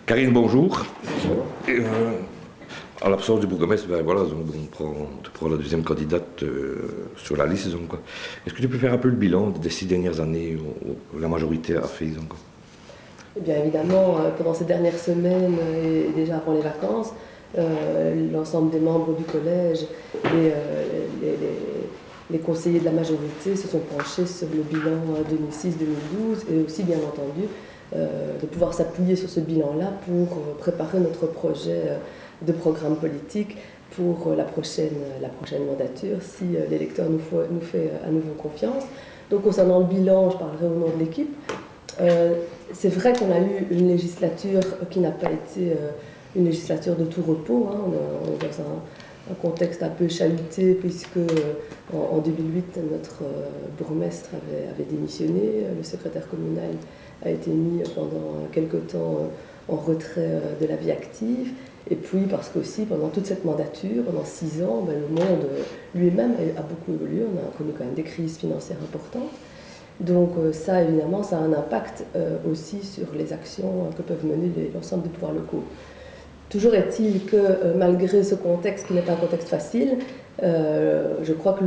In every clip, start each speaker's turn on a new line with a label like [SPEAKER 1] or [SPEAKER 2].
[SPEAKER 1] Karine, bonjour. Et, en l'absence du bourgmestre, ben voilà, donc tu prends la deuxième candidate sur la liste. Est-ce que tu peux faire un peu le bilan des 6 dernières années où la majorité a fait donc?
[SPEAKER 2] Eh bien évidemment, pendant ces dernières semaines et déjà avant les vacances, l'ensemble des membres du collège et les conseillers de la majorité se sont penchés sur le bilan 2006-2012 et aussi bien entendu de pouvoir s'appuyer sur ce bilan-là pour préparer notre projet de programme politique pour la prochaine mandature si l'électeur nous fait à nouveau confiance. Donc concernant le bilan, je parlerai au nom de l'équipe. C'est vrai qu'on a eu une législature qui n'a pas été une législature de tout repos. Hein. On est dans un contexte un peu chahuté puisque en 2008, notre bourgmestre avait démissionné, le secrétaire communal a été mis pendant quelque temps en retrait de la vie active. Et puis parce qu'aussi, pendant toute cette mandature, pendant 6 ans, le monde lui-même a beaucoup évolué. On a connu quand même des crises financières importantes. Donc ça, évidemment, ça a un impact aussi sur les actions que peuvent mener l'ensemble des pouvoirs locaux. Toujours est-il que malgré ce contexte qui n'est pas un contexte facile, je crois que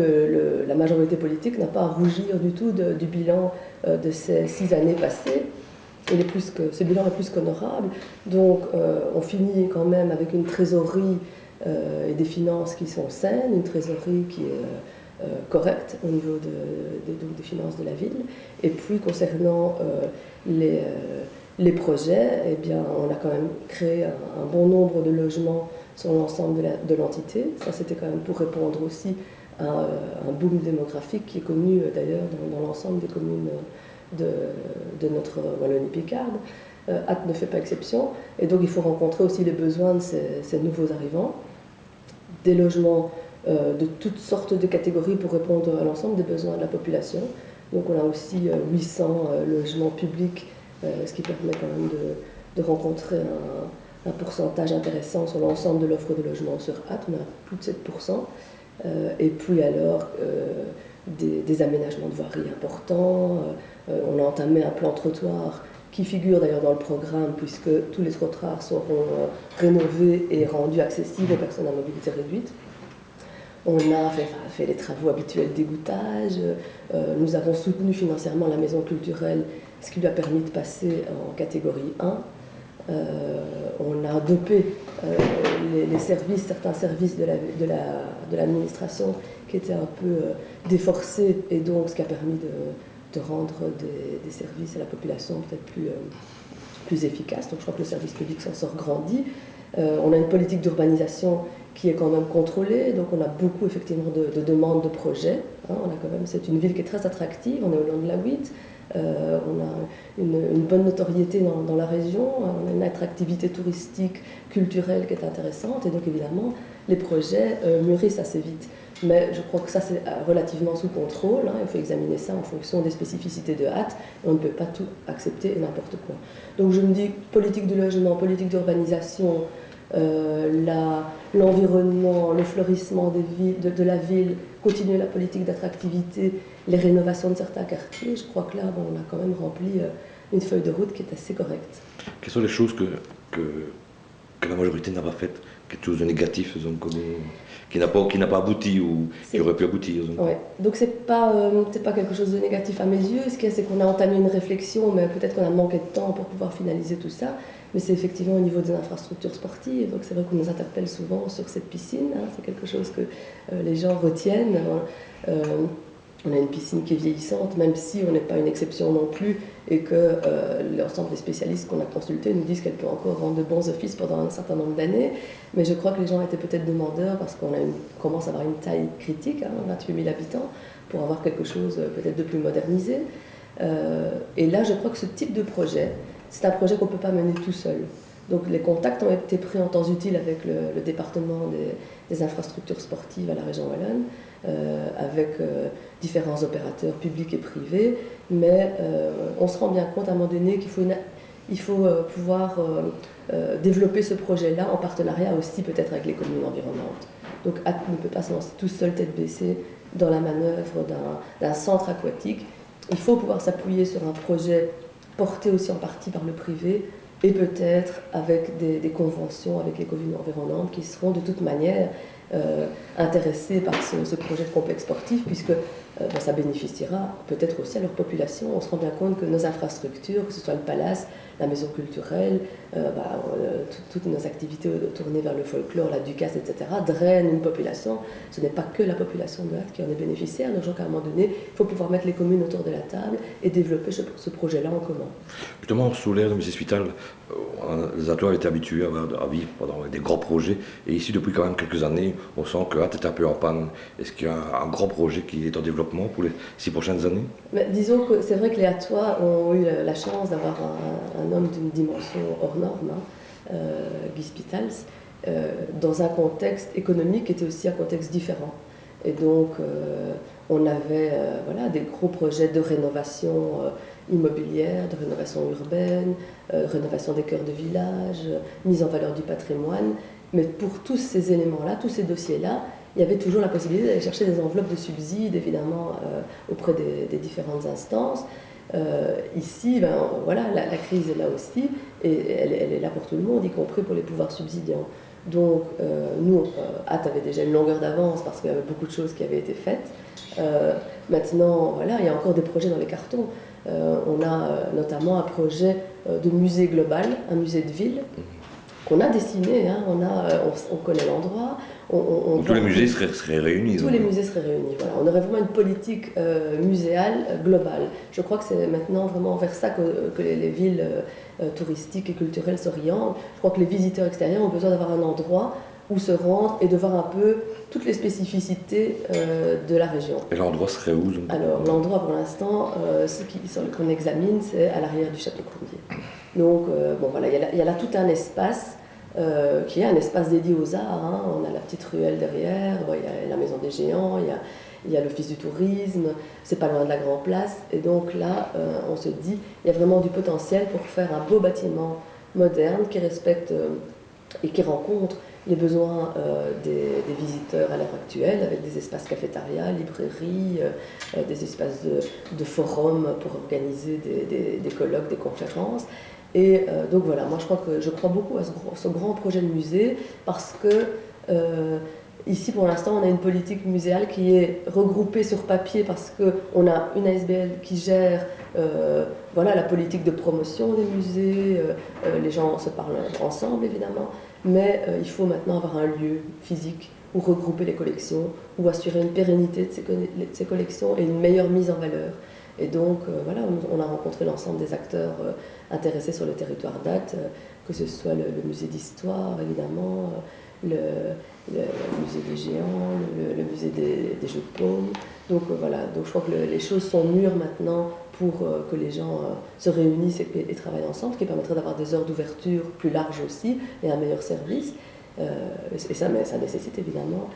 [SPEAKER 2] la majorité politique n'a pas à rougir du tout du bilan de ces 6 années passées. Ce bilan est plus qu'honorable. Donc on finit quand même avec une trésorerie et des finances qui sont saines, une trésorerie qui est correcte au niveau des finances de la ville. Et puis concernant les projets, eh bien, on a quand même créé un bon nombre de logements sur l'ensemble de l'entité. Ça, c'était quand même pour répondre aussi à un boom démographique qui est connu d'ailleurs dans l'ensemble des communes de notre Wallonie-Picarde. Ath ne fait pas exception. Et donc, il faut rencontrer aussi les besoins de ces nouveaux arrivants. Des logements de toutes sortes de catégories pour répondre à l'ensemble des besoins de la population. Donc, on a aussi 800 logements publics, ce qui permet quand même de rencontrer un pourcentage intéressant sur l'ensemble de l'offre de logement sur Ath. On a plus de 7%. Et puis alors, des aménagements de voirie importants. On a entamé un plan trottoir qui figure d'ailleurs dans le programme puisque tous les trottoirs seront rénovés et rendus accessibles aux personnes à mobilité réduite. On a fait les travaux habituels d'égouttage. Nous avons soutenu financièrement la maison culturelle, ce qui lui a permis de passer en catégorie 1. On a dopé certains services de l'administration qui étaient un peu déforcés, et donc ce qui a permis de rendre des services à la population peut-être plus efficaces. Donc je crois que le service public s'en sort grandi. On a une politique d'urbanisation qui est quand même contrôlée, donc on a beaucoup effectivement de demandes de projets. Hein. C'est une ville qui est très attractive, on est au long de la 8. On a une bonne notoriété dans la région, on a une attractivité touristique, culturelle qui est intéressante, et donc évidemment les projets mûrissent assez vite. Mais je crois que ça c'est relativement sous contrôle, hein. Il faut examiner ça en fonction des spécificités de Ath, et on ne peut pas tout accepter et n'importe quoi. Donc je me dis politique de logement, politique d'urbanisation, l'environnement, le fleurissement de la ville, continuer la politique d'attractivité, les rénovations de certains quartiers. Je crois que là, on a quand même rempli une feuille de route qui est assez correcte.
[SPEAKER 1] Quelles sont les choses que la majorité n'a pas faites, quelque chose de négatif, qui n'a pas abouti ou qui aurait pu aboutir?
[SPEAKER 2] Ouais. Donc c'est pas quelque chose de négatif à mes yeux. Ce qu'il y a, c'est qu'on a entamé une réflexion, mais peut-être qu'on a manqué de temps pour pouvoir finaliser tout ça. Mais c'est effectivement au niveau des infrastructures sportives. Donc c'est vrai qu'on nous interpelle souvent sur cette piscine. Hein. C'est quelque chose que les gens retiennent. On a une piscine qui est vieillissante, même si on n'est pas une exception non plus, et que l'ensemble des spécialistes qu'on a consultés nous disent qu'elle peut encore rendre de bons offices pendant un certain nombre d'années. Mais je crois que les gens étaient peut-être demandeurs parce qu'on commence à avoir une taille critique, hein, 28 000 habitants, pour avoir quelque chose peut-être de plus modernisé. Et là, je crois que ce type de projet, c'est un projet qu'on ne peut pas mener tout seul. Donc les contacts ont été pris en temps utile avec le département des infrastructures sportives à la région wallonne, avec différents opérateurs publics et privés, mais on se rend bien compte à un moment donné qu'il faut pouvoir développer ce projet-là en partenariat aussi peut-être avec les communes environnantes. Donc Ath ne peut pas se lancer tout seul tête baissée dans la manœuvre d'un centre aquatique. Il faut pouvoir s'appuyer sur un projet porté aussi en partie par le privé, et peut-être avec des conventions avec les communes environnantes qui seront de toute manière intéressées par ce projet de complexe sportif, puisque ça bénéficiera peut-être aussi à leur population. On se rend bien compte que nos infrastructures, que ce soit le palace, la maison culturelle, toutes nos activités tournées vers le folklore, la Ducasse, etc., drainent une population. Ce n'est pas que la population de Hatt qui en est bénéficiaire, donc à un moment donné, il faut pouvoir mettre les communes autour de la table et développer ce projet-là en commun.
[SPEAKER 1] Justement, sous l'ère de M. Spital, les Attois étaient habitués à vivre pendant des grands projets, et ici, depuis quand même quelques années, on sent que Hatt est un peu en panne. Est-ce qu'il y a un grand projet qui est en développement pour les 6 prochaines années?
[SPEAKER 2] Mais disons que c'est vrai que les Hattois ont eu la chance d'avoir un homme d'une dimension hors norme, Guy Spitals, dans un contexte économique qui était aussi un contexte différent. Et donc, on avait des gros projets de rénovation immobilière, de rénovation urbaine, rénovation des cœurs de village, mise en valeur du patrimoine. Mais pour tous ces éléments-là, tous ces dossiers-là, il y avait toujours la possibilité d'aller chercher des enveloppes de subsides, évidemment, auprès des différentes instances. Ici, la crise est là aussi, et elle est là pour tout le monde, y compris pour les pouvoirs subsidiants. Donc, nous, Hatt avait déjà une longueur d'avance parce qu'il y avait beaucoup de choses qui avaient été faites. Maintenant, il y a encore des projets dans les cartons. On a notamment un projet de musée global, un musée de ville, qu'on a dessiné, on connaît l'endroit.
[SPEAKER 1] Tous les musées seraient réunis.
[SPEAKER 2] Tous les musées seraient réunis, voilà. On aurait vraiment une politique muséale globale. Je crois que c'est maintenant vraiment vers ça que les villes touristiques et culturelles s'orientent. Je crois que les visiteurs extérieurs ont besoin d'avoir un endroit où se rendre et de voir un peu toutes les spécificités de la région.
[SPEAKER 1] Et l'endroit serait où donc?
[SPEAKER 2] Alors, l'endroit pour l'instant, ce qu'on examine, c'est à l'arrière du château Cordier. Donc, il y a là tout un espace qui est un espace dédié aux arts. On a la petite ruelle derrière, il y a la maison des géants, il y a l'office du tourisme, c'est pas loin de la Grand Place. Et donc là, on se dit, il y a vraiment du potentiel pour faire un beau bâtiment moderne qui respecte et qui rencontre les besoins des visiteurs à l'heure actuelle, avec des espaces cafétéria, librairies, des espaces de forum pour organiser des colloques, des conférences. Et donc voilà, moi je crois beaucoup à ce grand projet de musée parce que ici pour l'instant on a une politique muséale qui est regroupée sur papier parce qu'on a une ASBL qui gère la politique de promotion des musées, les gens se parlent ensemble évidemment, mais il faut maintenant avoir un lieu physique où regrouper les collections, où assurer une pérennité de ces collections et une meilleure mise en valeur. Et donc, on a rencontré l'ensemble des acteurs intéressés sur le territoire d'Hatt, que ce soit le musée d'histoire, évidemment, le musée des géants, le musée des jeux de paume. Donc, donc je crois que les choses sont mûres maintenant pour que les gens se réunissent et travaillent ensemble, ce qui permettrait d'avoir des heures d'ouverture plus larges aussi et un meilleur service. Et ça nécessite évidemment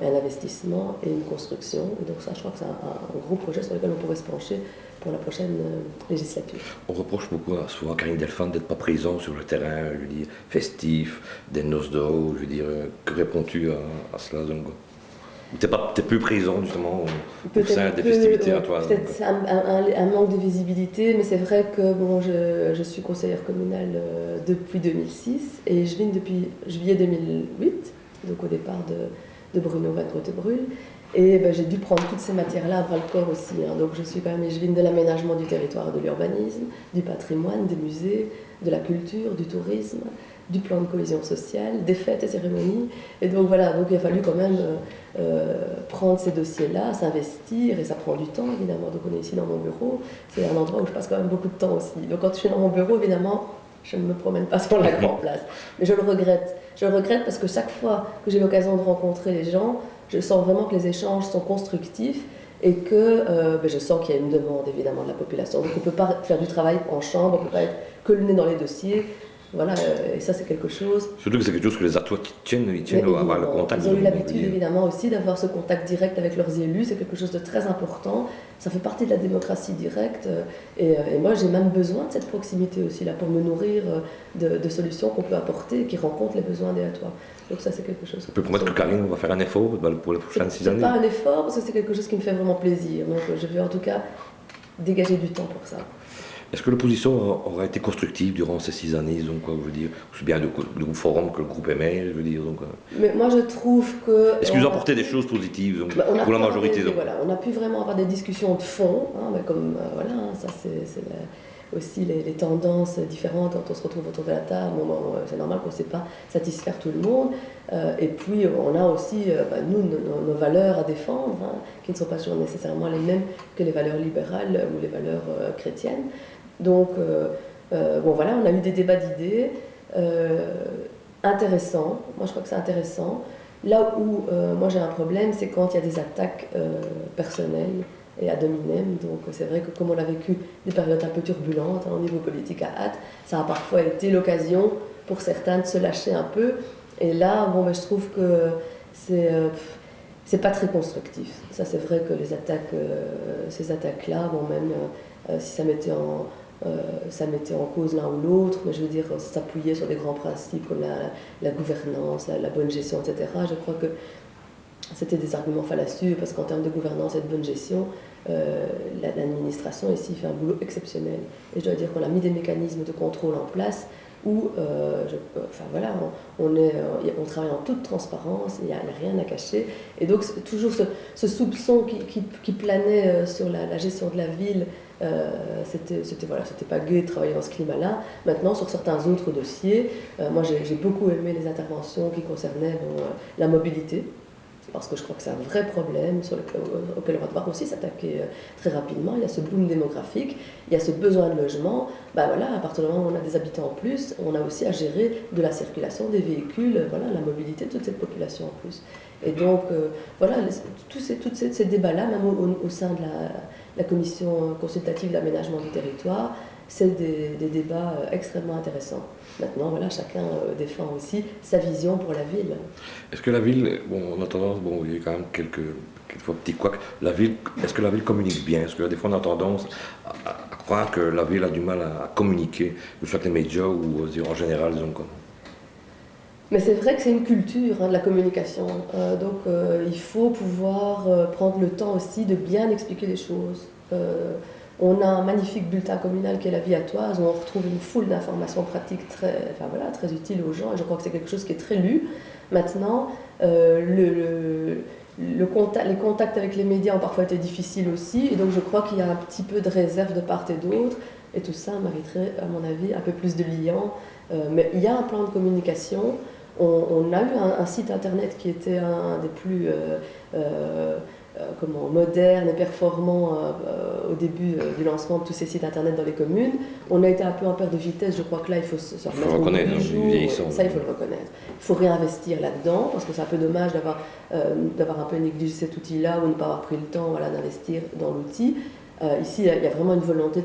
[SPEAKER 2] un investissement et une construction. Et donc ça, je crois que c'est un gros projet sur lequel on pourrait se pencher pour la prochaine législature.
[SPEAKER 1] On reproche beaucoup souvent à Karine Delphane d'être pas présent sur le terrain, je veux dire, festif, des noces de haut, je veux dire, que réponds-tu à cela donc? T'es plus présent justement au sein des festivités attoises.
[SPEAKER 2] Peut-être c'est un manque de visibilité, mais c'est vrai que je suis conseillère communale depuis 2006 et je viens depuis juillet 2008, donc au départ de Bruno Van Grotebrul. Et j'ai dû prendre toutes ces matières-là à bras-le-corps aussi. Donc je suis quand même échevine de l'aménagement du territoire et de l'urbanisme, du patrimoine, des musées, de la culture, du tourisme, du plan de cohésion sociale, des fêtes et cérémonies. Et donc donc il a fallu quand même prendre ces dossiers-là, s'investir, et ça prend du temps évidemment. Donc on est ici dans mon bureau, c'est un endroit où je passe quand même beaucoup de temps aussi. Donc quand je suis dans mon bureau, évidemment, je ne me promène pas sur la grande place. Mais je le regrette. Je le regrette parce que chaque fois que j'ai l'occasion de rencontrer les gens, je sens vraiment que les échanges sont constructifs et que je sens qu'il y a une demande évidemment de la population. Donc on ne peut pas faire du travail en chambre, on ne peut pas être que le nez dans les dossiers. Voilà, et ça c'est quelque chose.
[SPEAKER 1] Surtout que c'est quelque chose que les Attois tiennent à avoir le contact.
[SPEAKER 2] Ils ont eu l'habitude évidemment aussi d'avoir ce contact direct avec leurs élus, c'est quelque chose de très important. Ça fait partie de la démocratie directe. Et moi j'ai même besoin de cette proximité aussi là pour me nourrir de solutions qu'on peut apporter et qui rencontrent les besoins des Attois. Donc ça c'est quelque chose.
[SPEAKER 1] On peut promettre que Karine va faire un effort pour les prochaines 6 années.
[SPEAKER 2] Pas un effort parce que c'est quelque chose qui me fait vraiment plaisir. Donc je vais en tout cas dégager du temps pour ça.
[SPEAKER 1] Est-ce que l'opposition aura été constructive durant ces 6 années, donc, quoi, je veux dire, aussi bien le forum que le groupe MR, je veux dire, donc,
[SPEAKER 2] Mais moi, je trouve que...
[SPEAKER 1] est-ce qu'ils ont apporté des choses positives donc, pour la majorité donc.
[SPEAKER 2] Voilà, on a pu vraiment avoir des discussions de fond, hein, mais comme voilà, hein, ça c'est aussi les tendances différentes quand on se retrouve autour de la table. Bon, c'est normal qu'on ne sait pas satisfaire tout le monde. Et puis on a aussi, nous, nos valeurs à défendre, hein, qui ne sont pas toujours nécessairement les mêmes que les valeurs libérales ou les valeurs chrétiennes. Donc, bon voilà, on a eu des débats d'idées intéressants. Moi, je crois que c'est intéressant. Là où moi j'ai un problème, c'est quand il y a des attaques personnelles et ad hominem. Donc c'est vrai que comme on a vécu des périodes un peu turbulentes, hein, au niveau politique à hâte, ça a parfois été l'occasion pour certains de se lâcher un peu. Et là, bon, ben, je trouve que c'est pas très constructif. Ça, c'est vrai que les attaques, ces attaques-là, bon, même si ça mettait en cause l'un ou l'autre, mais je veux dire, s'appuyer sur des grands principes comme la gouvernance, la bonne gestion, etc. Je crois que c'était des arguments fallacieux, parce qu'en termes de gouvernance et de bonne gestion, l'administration ici fait un boulot exceptionnel. Et je dois dire qu'on a mis des mécanismes de contrôle en place où enfin, voilà, on travaille en toute transparence, il n'y a rien à cacher. Et donc toujours ce soupçon qui planait sur la gestion de la ville, c'était pas gai de travailler dans ce climat-là. Maintenant, sur certains autres dossiers, moi j'ai beaucoup aimé les interventions qui concernaient la mobilité, parce que je crois que c'est un vrai problème auquel on va devoir aussi s'attaquer très rapidement. Il y a ce boom démographique, il y a ce besoin de logement. Ben voilà, à partir du moment où on a des habitants en plus, on a aussi à gérer de la circulation des véhicules, voilà, la mobilité de toute cette population en plus. Et donc, voilà, tous ces débats-là, même au sein de la commission consultative d'aménagement du territoire, c'est des débats extrêmement intéressants. Maintenant, voilà, chacun défend aussi sa vision pour la ville.
[SPEAKER 1] Est-ce que la ville, bon, on a tendance, bon, il y a quand même quelques fois petits couacs, est-ce que la ville communique bien? Est-ce que des fois on a tendance à croire que la ville a du mal à communiquer, que ce soit les médias ou en général, disons quoi?
[SPEAKER 2] Mais c'est vrai que c'est une culture, hein, de la communication. Donc il faut pouvoir prendre le temps aussi de bien expliquer les choses. On a un magnifique bulletin communal qui est la Vie à Toise, où on retrouve une foule d'informations pratiques enfin, voilà, très utiles aux gens, et je crois que c'est quelque chose qui est très lu. Maintenant, les contacts avec les médias ont parfois été difficiles aussi, et donc je crois qu'il y a un petit peu de réserve de part et d'autre, et tout ça mériterait, à mon avis, un peu plus de liant. Mais il y a un plan de communication. On a eu un site internet qui était un des plus modernes et performants au début du lancement de tous ces sites internet dans les communes. On a été un peu en perte de vitesse, je crois que là il faut se remettre au bout du jour. Ça il faut le reconnaître. Il faut réinvestir là-dedans, parce que c'est un peu dommage d'avoir un peu négligé cet outil-là ou ne pas avoir pris le temps, voilà, d'investir dans l'outil. Ici il y a vraiment une volonté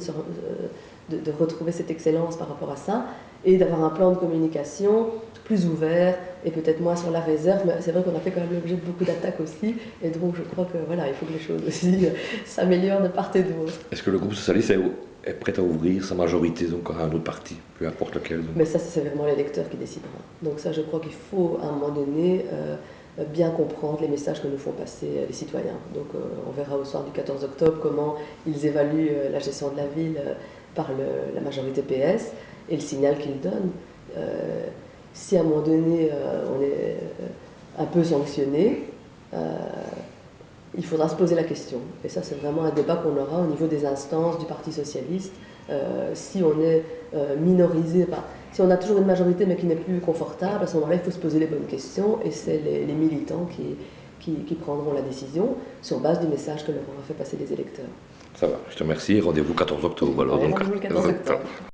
[SPEAKER 2] de retrouver cette excellence par rapport à ça, et d'avoir un plan de communication plus ouvert et peut-être moins sur la réserve, mais c'est vrai qu'on a fait quand même l'objet de beaucoup d'attaques aussi, et donc je crois que voilà, il faut que les choses aussi s'améliorent de part et d'autre.
[SPEAKER 1] Est-ce que le groupe socialiste est prêt à ouvrir sa majorité donc à un autre parti, peu importe lequel donc?
[SPEAKER 2] Mais ça, c'est vraiment l'électeur qui décidera. Donc ça, je crois qu'il faut à un moment donné bien comprendre les messages que nous font passer les citoyens. Donc on verra au soir du 14 octobre comment ils évaluent la gestion de la ville par la majorité PS et le signal qu'ils donnent. Si à un moment donné on est un peu sanctionné, il faudra se poser la question. Et ça, c'est vraiment un débat qu'on aura au niveau des instances du Parti socialiste. Si on est minorisé, si on a toujours une majorité mais qui n'est plus confortable, à ce moment-là, il faut se poser les bonnes questions, et c'est les militants qui prendront la décision sur base du message que leur aura fait passer les électeurs.
[SPEAKER 1] Ça va, je te remercie. Rendez-vous 14 octobre. Alors,
[SPEAKER 2] Rendez-vous le 14 octobre.